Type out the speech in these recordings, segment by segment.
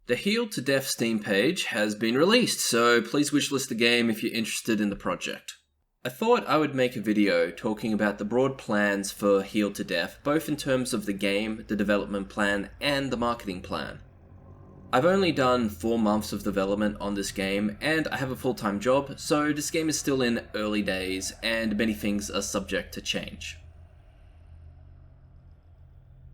The Heal to Death Steam page has been released, so please wishlist the game if you're interested in the project. I thought I would make a video talking about the broad plans for Heal to Death, both in terms of the game, the development plan, and the marketing plan. I've only done 4 months of development on this game, and I have a full-time job, so this game is still in early days, and many things are subject to change.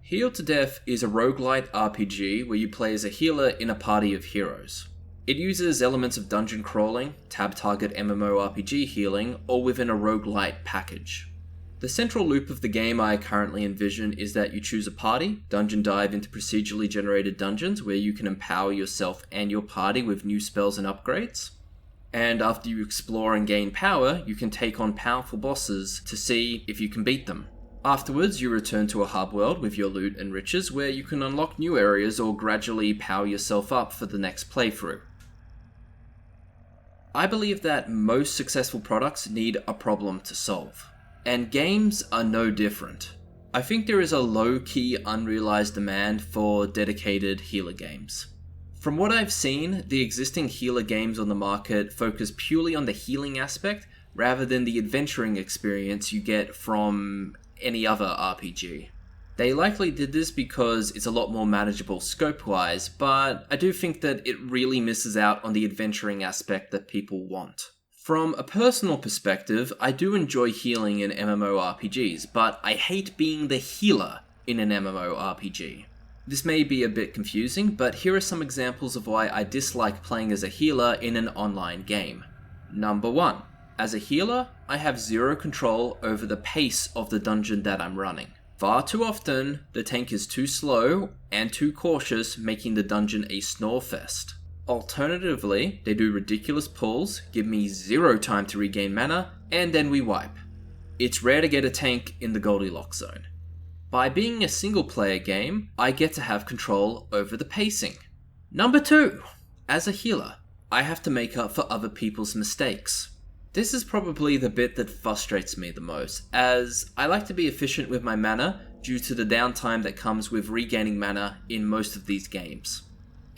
Heal to Death is a roguelite RPG where you play as a healer in a party of heroes. It uses elements of dungeon crawling, tab target MMORPG healing, all within a roguelite package. The central loop of the game I currently envision is that you choose a party, dungeon dive into procedurally generated dungeons where you can empower yourself and your party with new spells and upgrades. And after you explore and gain power, you can take on powerful bosses to see if you can beat them. Afterwards, you return to a hub world with your loot and riches where you can unlock new areas or gradually power yourself up for the next playthrough. I believe that most successful products need a problem to solve, and games are no different. I think there is a low-key unrealized demand for dedicated healer games. From what I've seen, the existing healer games on the market focus purely on the healing aspect rather than the adventuring experience you get from any other RPG. They likely did this because it's a lot more manageable scope-wise, but I do think that it really misses out on the adventuring aspect that people want. From a personal perspective, I do enjoy healing in MMORPGs, but I hate being the healer in an MMORPG. This may be a bit confusing, but here are some examples of why I dislike playing as a healer in an online game. Number 1. As a healer, I have zero control over the pace of the dungeon that I'm running. Far too often, the tank is too slow and too cautious, making the dungeon a snore fest. Alternatively, they do ridiculous pulls, give me zero time to regain mana, and then we wipe. It's rare to get a tank in the Goldilocks zone. By being a single player game, I get to have control over the pacing. Number 2. As a healer, I have to make up for other people's mistakes. This is probably the bit that frustrates me the most, as I like to be efficient with my mana due to the downtime that comes with regaining mana in most of these games.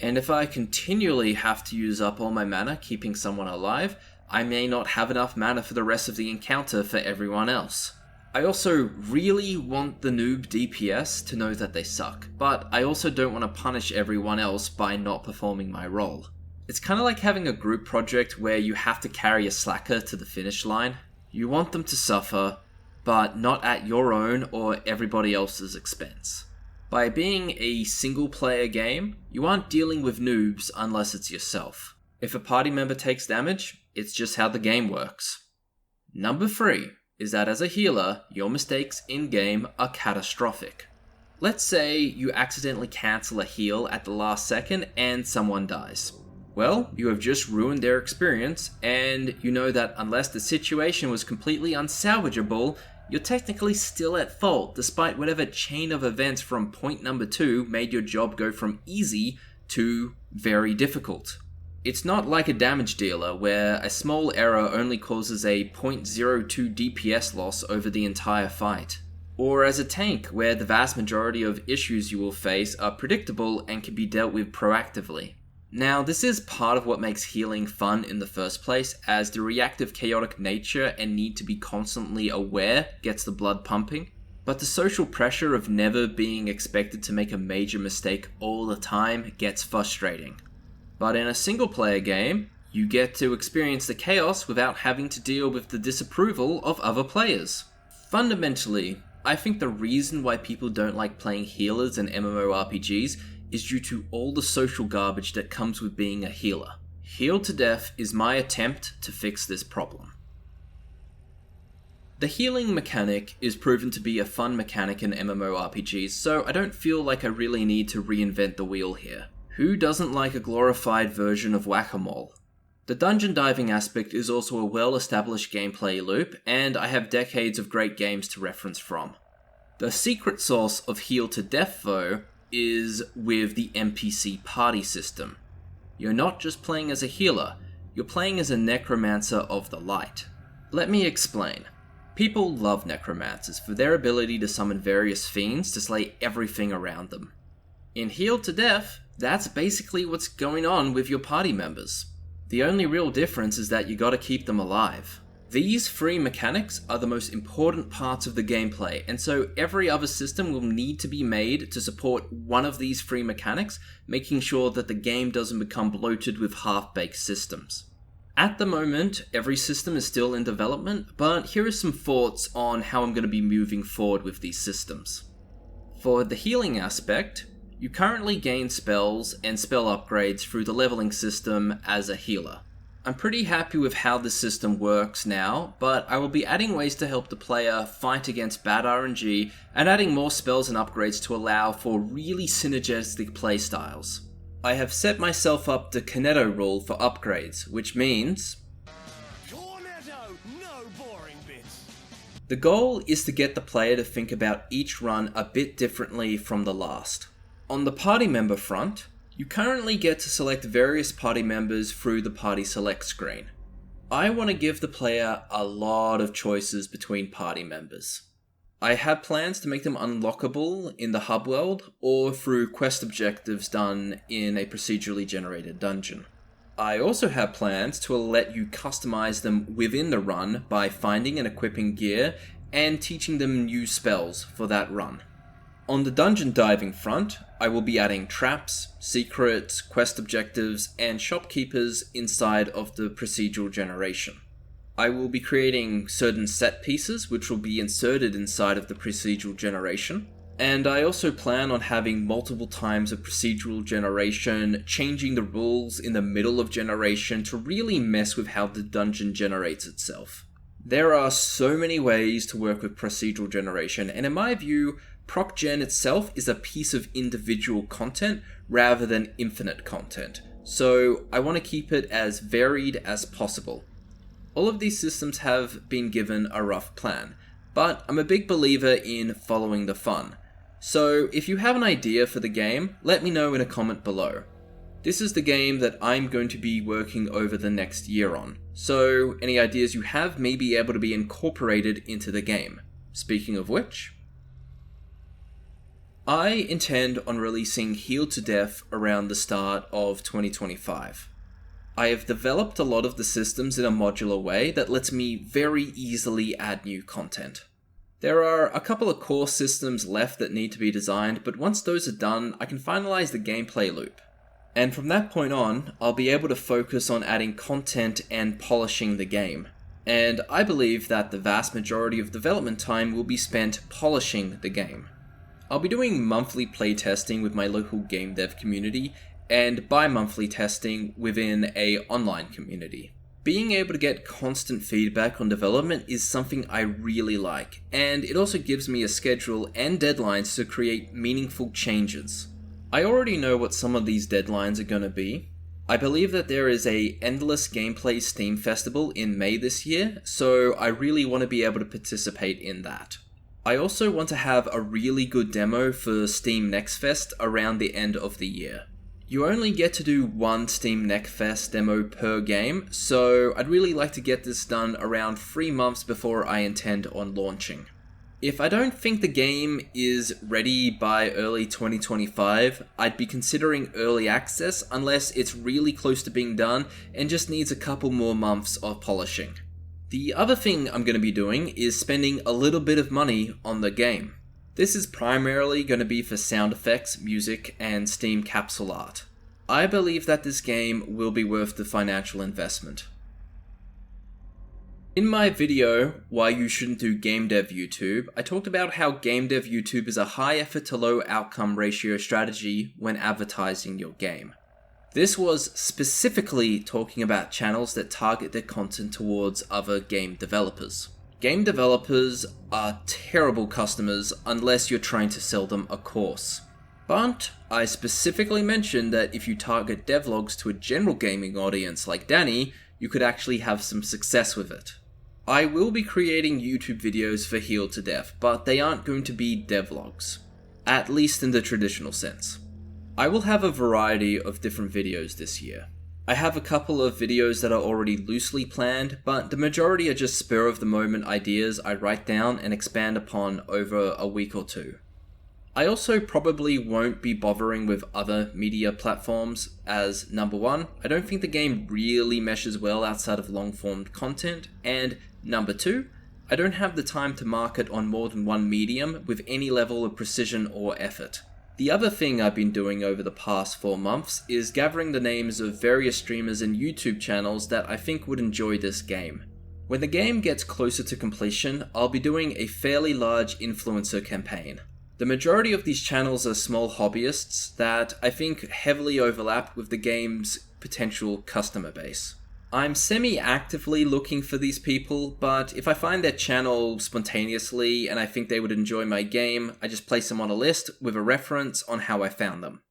And if I continually have to use up all my mana keeping someone alive, I may not have enough mana for the rest of the encounter for everyone else. I also really want the noob DPS to know that they suck, but I also don't want to punish everyone else by not performing my role. It's kind of like having a group project where you have to carry a slacker to the finish line. You want them to suffer, but not at your own or everybody else's expense. By being a single player game, you aren't dealing with noobs unless it's yourself. If a party member takes damage, it's just how the game works. Number 3 is that as a healer, your mistakes in-game are catastrophic. Let's say you accidentally cancel a heal at the last second and someone dies. Well, you have just ruined their experience, and you know that unless the situation was completely unsalvageable, you're technically still at fault, despite whatever chain of events from point number 2 made your job go from easy to very difficult. It's not like a damage dealer, where a small error only causes a 0.02 DPS loss over the entire fight. Or as a tank, where the vast majority of issues you will face are predictable and can be dealt with proactively. Now, this is part of what makes healing fun in the first place, as the reactive chaotic nature and need to be constantly aware gets the blood pumping, but the social pressure of never being expected to make a major mistake all the time gets frustrating. But in a single player game, you get to experience the chaos without having to deal with the disapproval of other players. Fundamentally, I think the reason why people don't like playing healers in MMORPGs is due to all the social garbage that comes with being a healer. Heal to Death is my attempt to fix this problem. The healing mechanic is proven to be a fun mechanic in MMORPGs, so I don't feel like I really need to reinvent the wheel here. Who doesn't like a glorified version of Whack-A-Mole? The dungeon diving aspect is also a well-established gameplay loop, and I have decades of great games to reference from. The secret sauce of Heal to Death, though, is with the NPC party system. You're not just playing as a healer, you're playing as a necromancer of the light. Let me explain. People love necromancers for their ability to summon various fiends to slay everything around them. In Heal to Death, That's basically what's going on with your party members. The only real difference is that you gotta keep them alive. These free mechanics are the most important parts of the gameplay, and so every other system will need to be made to support one of these free mechanics, making sure that the game doesn't become bloated with half-baked systems. At the moment, every system is still in development, but here are some thoughts on how I'm going to be moving forward with these systems. For the healing aspect, you currently gain spells and spell upgrades through the leveling system as a healer. I'm pretty happy with how the system works now, but I will be adding ways to help the player fight against bad RNG and adding more spells and upgrades to allow for really synergistic playstyles. I have set myself up the Cornetto rule for upgrades, which means Cornetto, no boring bits. The goal is to get the player to think about each run a bit differently from the last. On the party member front, you currently get to select various party members through the party select screen. I want to give the player a lot of choices between party members. I have plans to make them unlockable in the hub world or through quest objectives done in a procedurally generated dungeon. I also have plans to let you customize them within the run by finding and equipping gear and teaching them new spells for that run. On the dungeon diving front, I will be adding traps, secrets, quest objectives, and shopkeepers inside of the procedural generation. I will be creating certain set pieces which will be inserted inside of the procedural generation, and I also plan on having multiple times of procedural generation, changing the rules in the middle of generation to really mess with how the dungeon generates itself. There are so many ways to work with procedural generation, and in my view, proc gen itself is a piece of individual content rather than infinite content, so I want to keep it as varied as possible. All of these systems have been given a rough plan, but I'm a big believer in following the fun. So if you have an idea for the game, let me know in a comment below. This is the game that I'm going to be working over the next year on, so any ideas you have may be able to be incorporated into the game. Speaking of which, I intend on releasing Healed to Death around the start of 2025. I have developed a lot of the systems in a modular way that lets me very easily add new content. There are a couple of core systems left that need to be designed, but once those are done, I can finalize the gameplay loop. And from that point on, I'll be able to focus on adding content and polishing the game. And I believe that the vast majority of development time will be spent polishing the game. I'll be doing monthly playtesting with my local game dev community, and bi-monthly testing within a online community. Being able to get constant feedback on development is something I really like, and it also gives me a schedule and deadlines to create meaningful changes. I already know what some of these deadlines are going to be. I believe that there is a Endless Gameplay Steam Festival in May this year, so I really want to be able to participate in that. I also want to have a really good demo for Steam Next Fest around the end of the year. You only get to do one Steam Next Fest demo per game, so I'd really like to get this done around 3 months before I intend on launching. If I don't think the game is ready by early 2025, I'd be considering early access unless it's really close to being done and just needs a couple more months of polishing. The other thing I'm going to be doing is spending a little bit of money on the game. This is primarily going to be for sound effects, music, and Steam capsule art. I believe that this game will be worth the financial investment. In my video, Why You Shouldn't Do Game Dev YouTube, I talked about how game dev YouTube is a high effort to low outcome ratio strategy when advertising your game. This was specifically talking about channels that target their content towards other game developers. Game developers are terrible customers unless you're trying to sell them a course. But I specifically mentioned that if you target devlogs to a general gaming audience like Danny, you could actually have some success with it. I will be creating YouTube videos for Healed to Death, but they aren't going to be devlogs, at least in the traditional sense. I will have a variety of different videos this year. I have a couple of videos that are already loosely planned, but the majority are just spur of the moment ideas I write down and expand upon over a week or two. I also probably won't be bothering with other media platforms as number one, I don't think the game really meshes well outside of long-form content, and number two, I don't have the time to market on more than one medium with any level of precision or effort. The other thing I've been doing over the past 4 months is gathering the names of various streamers and YouTube channels that I think would enjoy this game. When the game gets closer to completion, I'll be doing a fairly large influencer campaign. The majority of these channels are small hobbyists that I think heavily overlap with the game's potential customer base. I'm semi-actively looking for these people, but if I find their channel spontaneously and I think they would enjoy my game, I just place them on a list with a reference on how I found them.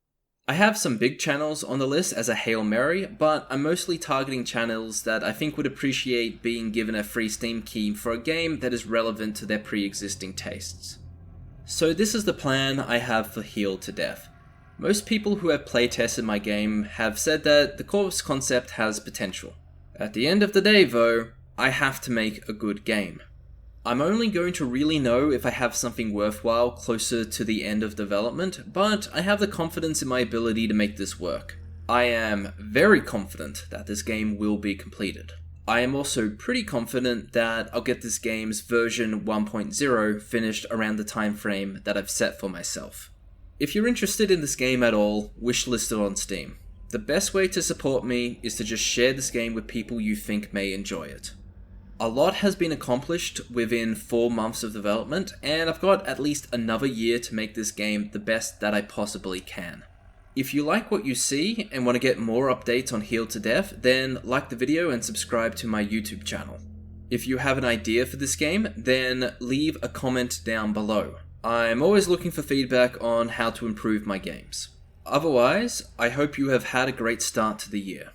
I have some big channels on the list as a Hail Mary, but I'm mostly targeting channels that I think would appreciate being given a free Steam key for a game that is relevant to their pre-existing tastes. So this is the plan I have for Heal to Death. Most people who have playtested my game have said that the course concept has potential. At the end of the day though, I have to make a good game. I'm only going to really know if I have something worthwhile closer to the end of development, but I have the confidence in my ability to make this work. I am very confident that this game will be completed. I am also pretty confident that I'll get this game's version 1.0 finished around the time frame that I've set for myself. If you're interested in this game at all, wishlist it on Steam. The best way to support me is to just share this game with people you think may enjoy it. A lot has been accomplished within 4 months of development, and I've got at least another year to make this game the best that I possibly can. If you like what you see and want to get more updates on Heal to Death, then like the video and subscribe to my YouTube channel. If you have an idea for this game, then leave a comment down below. I'm always looking for feedback on how to improve my games. Otherwise, I hope you have had a great start to the year.